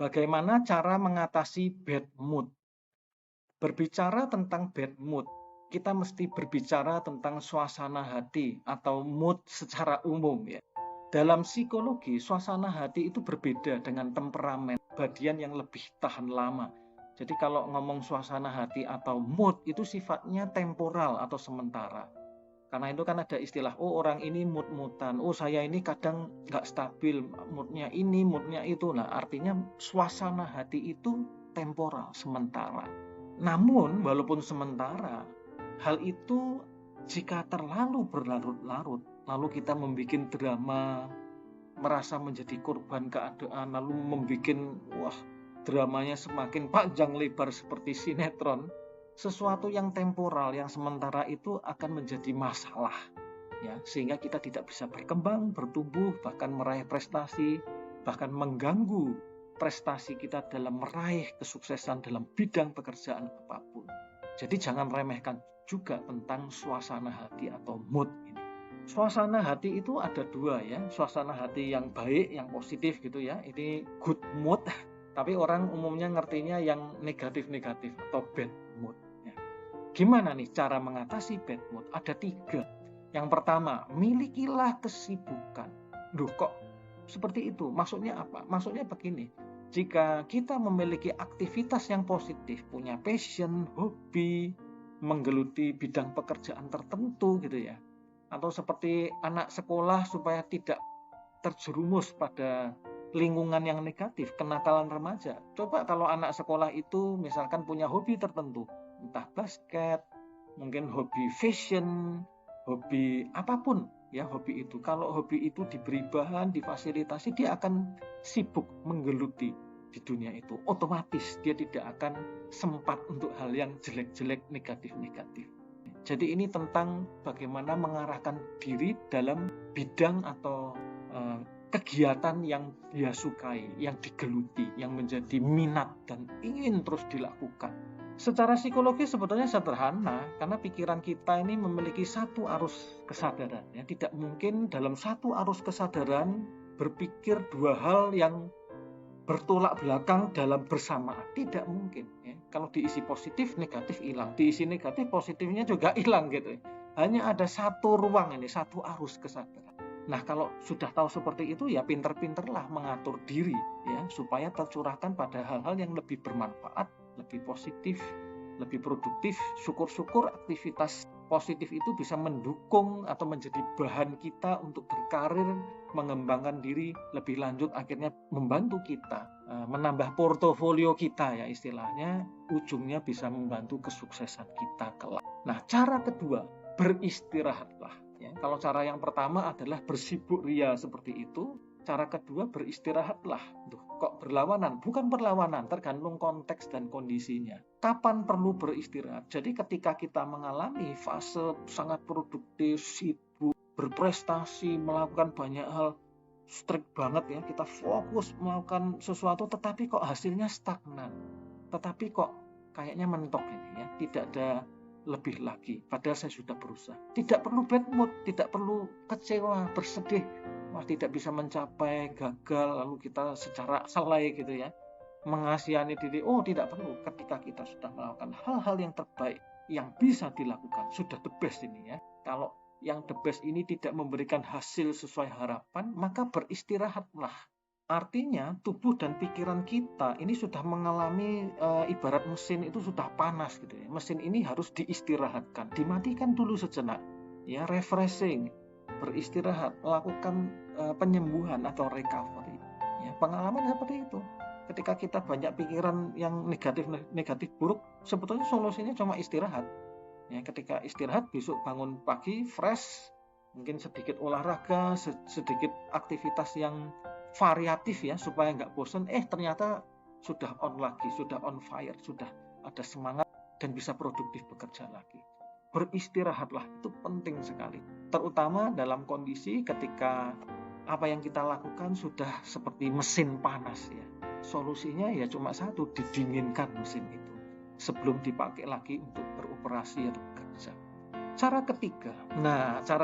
Bagaimana cara mengatasi bad mood? Berbicara tentang bad mood, kita mesti berbicara tentang suasana hati atau mood secara umum ya. Dalam psikologi, suasana hati itu berbeda dengan temperamen, bagian yang lebih tahan lama. Jadi kalau ngomong suasana hati atau mood itu sifatnya temporal atau sementara. Karena itu kan ada istilah, oh orang ini mood-moodan, oh saya ini kadang nggak stabil, moodnya ini, moodnya itu. Nah artinya suasana hati itu temporal, sementara. Namun walaupun sementara, hal itu jika terlalu berlarut-larut, lalu kita membuat drama, merasa menjadi korban keadaan, lalu membuat dramanya semakin panjang lebar seperti sinetron, sesuatu yang temporal, yang sementara itu akan menjadi masalah, ya, sehingga kita tidak bisa berkembang, bertumbuh, bahkan meraih prestasi, bahkan mengganggu prestasi kita dalam meraih kesuksesan dalam bidang pekerjaan apapun. Jadi jangan remehkan juga tentang suasana hati atau mood ini. Suasana hati itu ada dua ya, suasana hati yang baik, yang positif gitu ya, ini good mood. Tapi orang umumnya ngertinya yang negatif-negatif atau bad mood. Ya. Gimana nih cara mengatasi bad mood? Ada 3. Yang pertama, milikilah kesibukan. Duh kok seperti itu? Maksudnya apa? Maksudnya begini, jika kita memiliki aktivitas yang positif, punya passion, hobi, menggeluti bidang pekerjaan tertentu gitu ya, atau seperti anak sekolah supaya tidak terjerumus pada lingkungan yang negatif, kenakalan remaja. Coba kalau anak sekolah itu misalkan punya hobi tertentu, entah basket, mungkin hobi fashion, hobi apapun ya, hobi itu. Kalau hobi itu diberi bahan, difasilitasi, dia akan sibuk menggeluti di dunia itu. Otomatis dia tidak akan sempat untuk hal yang jelek-jelek, negatif-negatif. Jadi ini tentang bagaimana mengarahkan diri dalam bidang atau kegiatan yang dia sukai, yang digeluti, yang menjadi minat dan ingin terus dilakukan. Secara psikologi sebetulnya sederhana, karena pikiran kita ini memiliki satu arus kesadaran. Ya. Tidak mungkin dalam satu arus kesadaran berpikir dua hal yang bertolak belakang dalam bersamaan. Tidak mungkin. Ya. Kalau diisi positif, negatif hilang. Diisi negatif, positifnya juga hilang gitu. Hanya ada satu ruang ini, satu arus kesadaran. Nah kalau sudah tahu seperti itu ya pinter-pinterlah mengatur diri ya supaya tercurahkan pada hal-hal yang lebih bermanfaat, lebih positif, lebih produktif. Syukur-syukur aktivitas positif itu bisa mendukung atau menjadi bahan kita untuk berkarir, mengembangkan diri lebih lanjut, akhirnya membantu kita menambah portofolio kita ya istilahnya, ujungnya bisa membantu kesuksesan kita kelak. Nah cara kedua, beristirahatlah. Ya, kalau cara yang pertama adalah bersibuk ria seperti itu, cara kedua beristirahatlah. Duh, kok berlawanan? Bukan berlawanan, tergantung konteks dan kondisinya. Kapan perlu beristirahat? Jadi ketika kita mengalami fase sangat produktif, sibuk, berprestasi, melakukan banyak hal, strict banget ya, kita fokus melakukan sesuatu, tetapi kok hasilnya stagnan. Tetapi kok kayaknya mentok ini ya, tidak ada lebih lagi, padahal saya sudah berusaha. Tidak perlu bad mood, tidak perlu kecewa, bersedih, wah tidak bisa mencapai, gagal, lalu kita secara selai gitu ya, mengasihani diri. Oh tidak perlu, ketika kita sudah melakukan hal-hal yang terbaik yang bisa dilakukan, sudah the best ini ya. Kalau yang the best ini tidak memberikan hasil sesuai harapan, maka beristirahatlah. Artinya tubuh dan pikiran kita ini sudah mengalami ibarat mesin itu sudah panas gitu ya. Mesin ini harus diistirahatkan, dimatikan dulu sejenak, ya refreshing, beristirahat, melakukan penyembuhan atau recovery. Ya, pengalaman seperti itu. Ketika kita banyak pikiran yang negatif buruk, sebetulnya solusinya cuma istirahat. Ya, ketika istirahat besok bangun pagi fresh, mungkin sedikit olahraga, sedikit aktivitas yang variatif ya supaya nggak bosan, ternyata sudah on lagi, sudah on fire, sudah ada semangat dan bisa produktif bekerja lagi. Beristirahatlah, itu penting sekali, terutama dalam kondisi ketika apa yang kita lakukan sudah seperti mesin panas ya. Solusinya ya cuma satu, didinginkan mesin itu sebelum dipakai lagi untuk beroperasi atau bekerja. Cara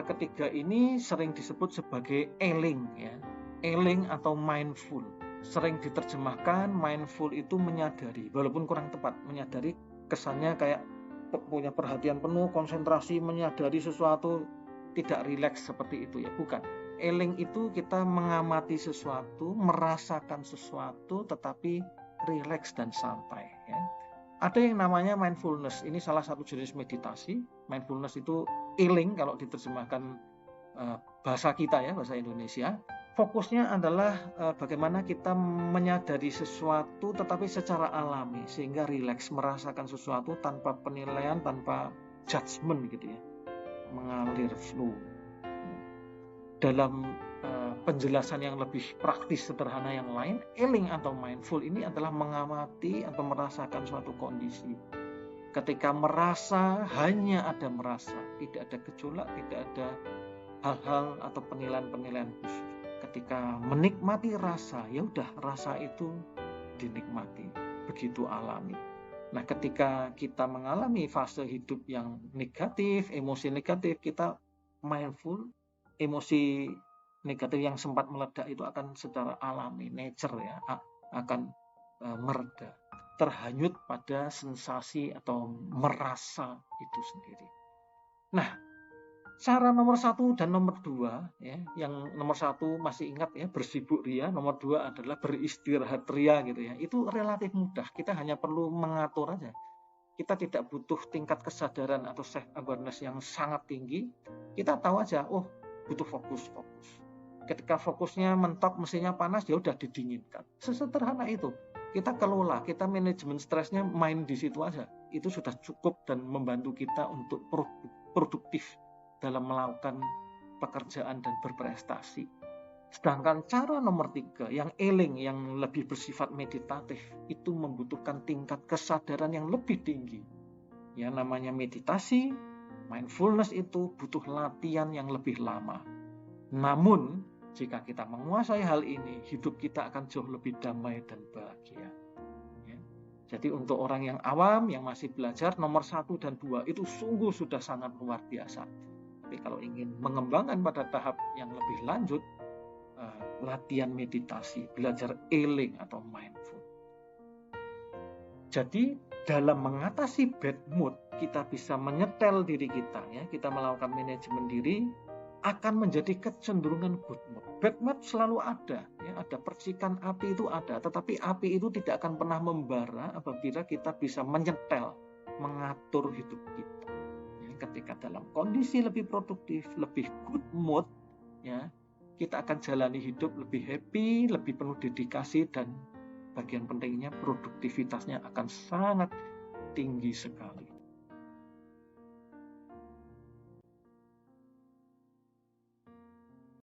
ketiga ini sering disebut sebagai eling ya. Eling atau mindful. sering diterjemahkan mindful itu menyadari, walaupun kurang tepat. Menyadari kesannya kayak punya perhatian penuh, konsentrasi, menyadari sesuatu, tidak rileks seperti itu ya, bukan. Eling itu kita mengamati sesuatu, merasakan sesuatu, tetapi rileks dan santai ya. Ada yang namanya mindfulness, ini salah satu jenis meditasi. Mindfulness itu eling kalau diterjemahkan bahasa kita ya, bahasa Indonesia. Fokusnya adalah bagaimana kita menyadari sesuatu tetapi secara alami, sehingga rileks, merasakan sesuatu tanpa penilaian, tanpa judgement gitu ya, mengalir flow. Dalam penjelasan yang lebih praktis sederhana yang lain, eling atau mindful ini adalah mengamati atau merasakan suatu kondisi. Ketika merasa, hanya ada merasa, tidak ada gejolak, tidak ada hal-hal atau penilaian-penilaian khusus. Ketika menikmati rasa, ya udah, rasa itu dinikmati, begitu alami. Nah, ketika kita mengalami fase hidup yang negatif, emosi negatif, kita mindful, emosi negatif yang sempat meledak itu akan secara alami, nature ya, akan mereda, terhanyut pada sensasi atau merasa itu sendiri. Nah, cara nomor 1 dan nomor 2 ya, yang nomor 1 masih ingat ya, bersibuk ria, nomor 2 adalah beristirahat ria gitu ya. Itu relatif mudah, kita hanya perlu mengatur aja. Kita tidak butuh tingkat kesadaran atau self awareness yang sangat tinggi. Kita tahu aja, oh butuh fokus. Ketika fokusnya mentok, mesinnya panas, ya udah didinginkan. Sesederhana itu. Kita kelola, kita manajemen stresnya main di situ aja. Itu sudah cukup dan membantu kita untuk produktif dalam melakukan pekerjaan dan berprestasi. Sedangkan cara nomor 3, yang eling, yang lebih bersifat meditatif, itu membutuhkan tingkat kesadaran yang lebih tinggi. Ya, namanya meditasi, mindfulness itu butuh latihan yang lebih lama. Namun, jika kita menguasai hal ini, hidup kita akan jauh lebih damai dan bahagia. Ya. Jadi untuk orang yang awam, yang masih belajar, nomor 1 dan 2 itu sungguh sudah sangat luar biasa. Tapi kalau ingin mengembangkan pada tahap yang lebih lanjut, latihan meditasi, belajar eling atau mindful. Jadi dalam mengatasi bad mood, kita bisa menyetel diri kita ya, kita melakukan manajemen diri, akan menjadi kecenderungan good mood. Bad mood selalu ada ya, ada percikan api itu ada, tetapi api itu tidak akan pernah membara apabila kita bisa menyetel, mengatur hidup kita. Ya, ketika dalam kondisi lebih produktif, lebih good mood ya, kita akan jalani hidup lebih happy, lebih penuh dedikasi, dan bagian pentingnya produktivitasnya akan sangat tinggi sekali.